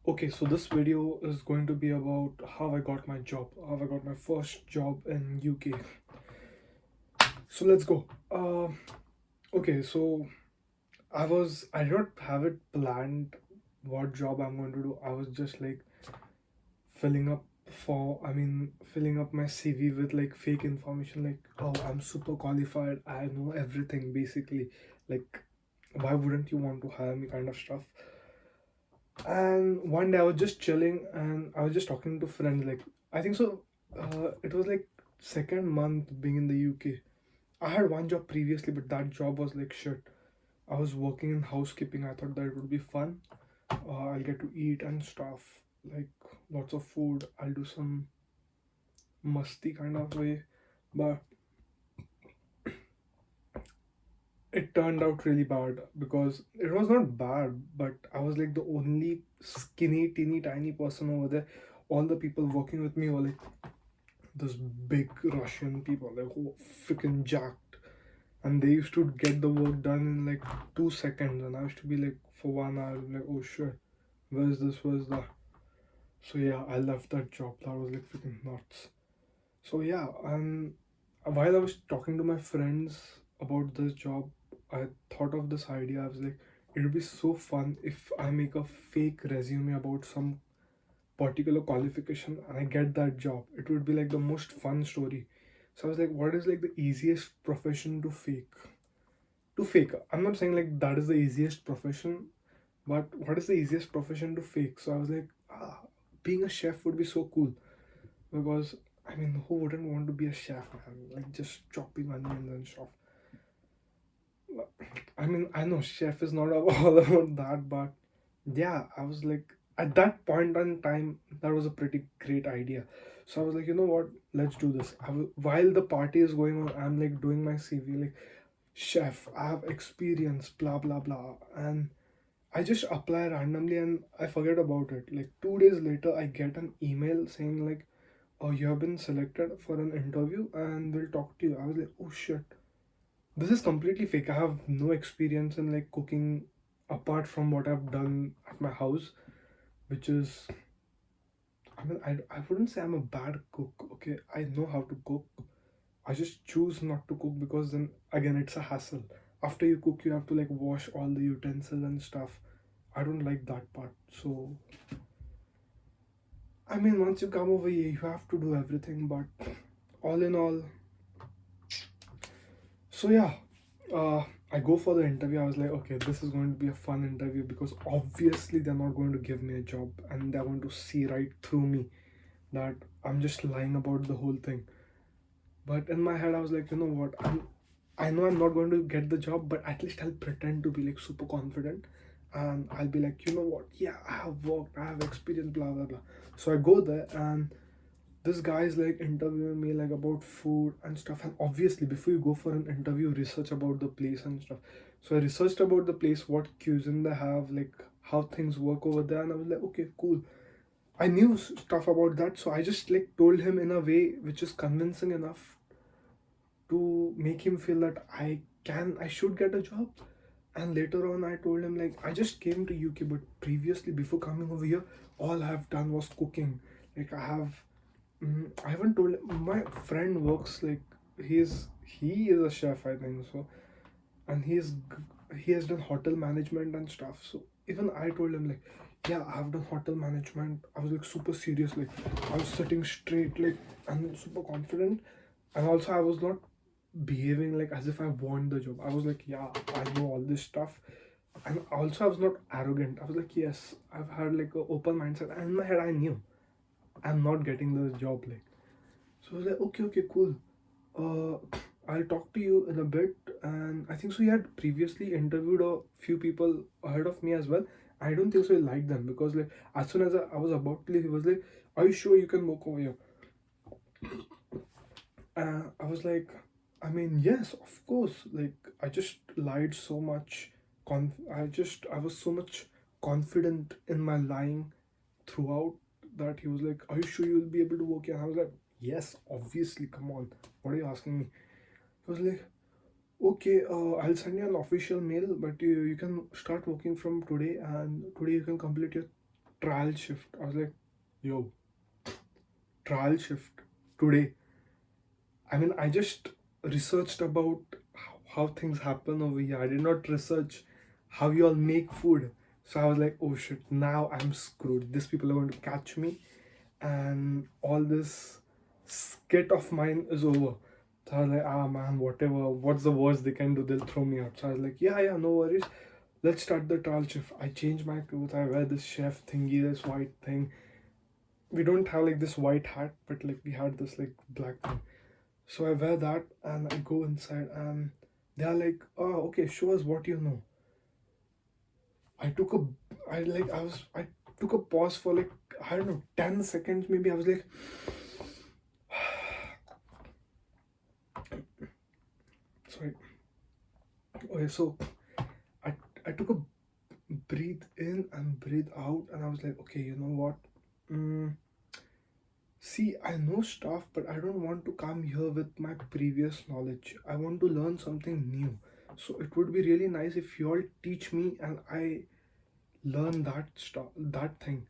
Okay, so this video is going to be about how I got my job, how I got my first job in UK. So let's go. Okay, so I did not have it planned what job I'm going to do. I was just like filling up filling up my CV with like fake information, like, oh, I'm super qualified, I know everything basically. Like, why wouldn't you want to hire me kind of stuff. And one day I was just chilling and I was just talking to friends. Like, I think so. It was like second month being in the UK. I had one job previously, but that job was like shit. I was working in housekeeping. I thought that it would be fun. I'll get to eat and stuff, like lots of food. I'll do some musty kind of way, but it turned out really bad because it was not bad, but I was like the only skinny, teeny, tiny person over there. All the people working with me were like those big Russian people, like who freaking jacked, and they used to get the work done in like 2 seconds, and I used to be like for 1 hour, like, oh shit, where's this, where's that? So yeah, I left that job. That was like freaking nuts. So yeah, and while I was talking to my friends about this job, I thought of this idea. I was like, it would be so fun if I make a fake resume about some particular qualification and I get that job. It would be like the most fun story. So I was like, what is like the easiest profession to fake? To fake. I'm not saying like that is the easiest profession, but what is the easiest profession to fake? So I was like, being a chef would be so cool because who wouldn't want to be a chef, man? Like just chopping onions and stuff. I know chef is not all about that, but yeah, I was like, at that point in time, that was a pretty great idea. So I was like, you know what? Let's do this. While the party is going on, I'm like doing my CV, like, chef, I have experience, blah blah blah, and I just apply randomly and I forget about it. Like 2 days later, I get an email saying like, "Oh, you have been selected for an interview and we'll talk to you." I was like, "Oh shit, this is completely fake. I have no experience in like cooking apart from what I've done at my house, which is, I wouldn't say I'm a bad cook. Okay, I know how to cook. I just choose not to cook because then again it's a hassle. After you cook, you have to like wash all the utensils and stuff. I don't like that part. So once you come over here, you have to do everything. But all in all, so yeah, I go for the interview. I was like, okay, this is going to be a fun interview because obviously they're not going to give me a job and they're going to see right through me that I'm just lying about the whole thing. But in my head, I was like, you know what? I know I'm not going to get the job, but at least I'll pretend to be like super confident, and I'll be like, you know what? Yeah, I have worked, I have experience, blah blah blah. So I go there, and this guy is like interviewing me like about food and stuff. And obviously, before you go for an interview, research about the place and stuff. So I researched about the place, what cuisine they have, like how things work over there, and I was like, okay, cool. I knew stuff about that, so I just like told him in a way which is convincing enough to make him feel that I should get a job. And later on, I told him like I just came to UK, but previously before coming over here, all I've done was cooking. Like I haven't told my friend works like he is a chef, I think so, and he has done hotel management and stuff. So even I told him like, yeah, I've done hotel management. I was like super serious, like I was sitting straight, like, and super confident, and also I was not behaving like as if I want the job. I was like, yeah, I know all this stuff, and also I was not arrogant. I was like, yes, I've had like an open mindset, and in my head I knew I'm not getting the job, like. So I was like, okay, okay, cool. I'll talk to you in a bit. And I think so. He had previously interviewed a few people ahead of me as well. I don't think so he liked them because like as soon as I was about to leave, he was like, "Are you sure you can work over here?" I was like, yes, of course. Like I just lied so much. I was so much confident in my lying throughout that he was like, "Are you sure you'll be able to work here?" And I was like, "Yes, obviously. Come on, what are you asking me?" He was like, "Okay, I'll send you an official mail, but you can start working from today, and today you can complete your trial shift. I was like, yo, trial shift today. I mean, I just researched about how things happen over here. I did not research how you all make food. So I was like, oh shit, now I'm screwed. These people are going to catch me, and all this skit of mine is over. So I was like, ah man, whatever. What's the worst they can do? They'll throw me out. So I was like, yeah, no worries. Let's start the trial shift. I change my clothes. I wear this chef thingy, this white thing. We don't have like this white hat, but like we had this like black thing. So I wear that and I go inside and they are like, oh, okay, show us what you know. I took a, I took a pause for like, I don't know, 10 seconds maybe. I was like, sorry. Okay, so I, I took a breathe in and breathe out and I was like, okay, you know what? Mm, See, I know stuff, but I don't want to come here with my previous knowledge. I want to learn something new. So it would be really nice if you all teach me and I learn that stuff, that thing.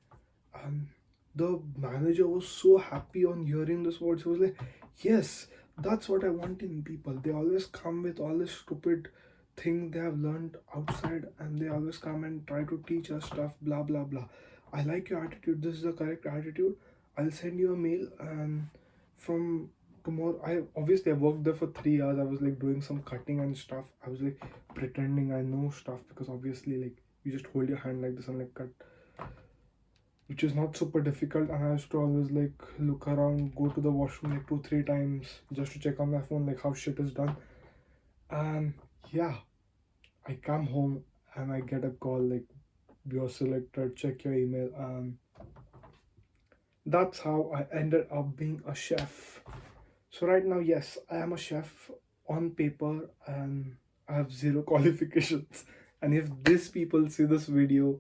Um, the manager was so happy on hearing this words. He was like, "Yes, that's what I want in people. They always come with all this stupid thing they have learned outside, and they always come and try to teach us stuff. Blah blah blah. I like your attitude. This is the correct attitude. I'll send you a mail, and from tomorrow, I worked there for 3 hours. I was like doing some cutting and stuff. I was like pretending I know stuff because obviously like you just hold your hand like this and like cut, which is not super difficult. And I used to always like look around, go to the washroom like 2 3 times just to check on my phone like how shit is done. And yeah, I come home and I get a call like you're selected, check your email. And that's how I ended up being a chef. So right now, yes, I am a chef on paper and I have zero qualifications. And if these people see this video,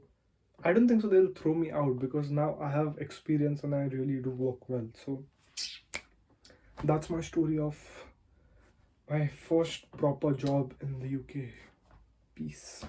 I don't think so they'll throw me out because now I have experience and I really do work well. So that's my story of my first proper job in the UK. Peace.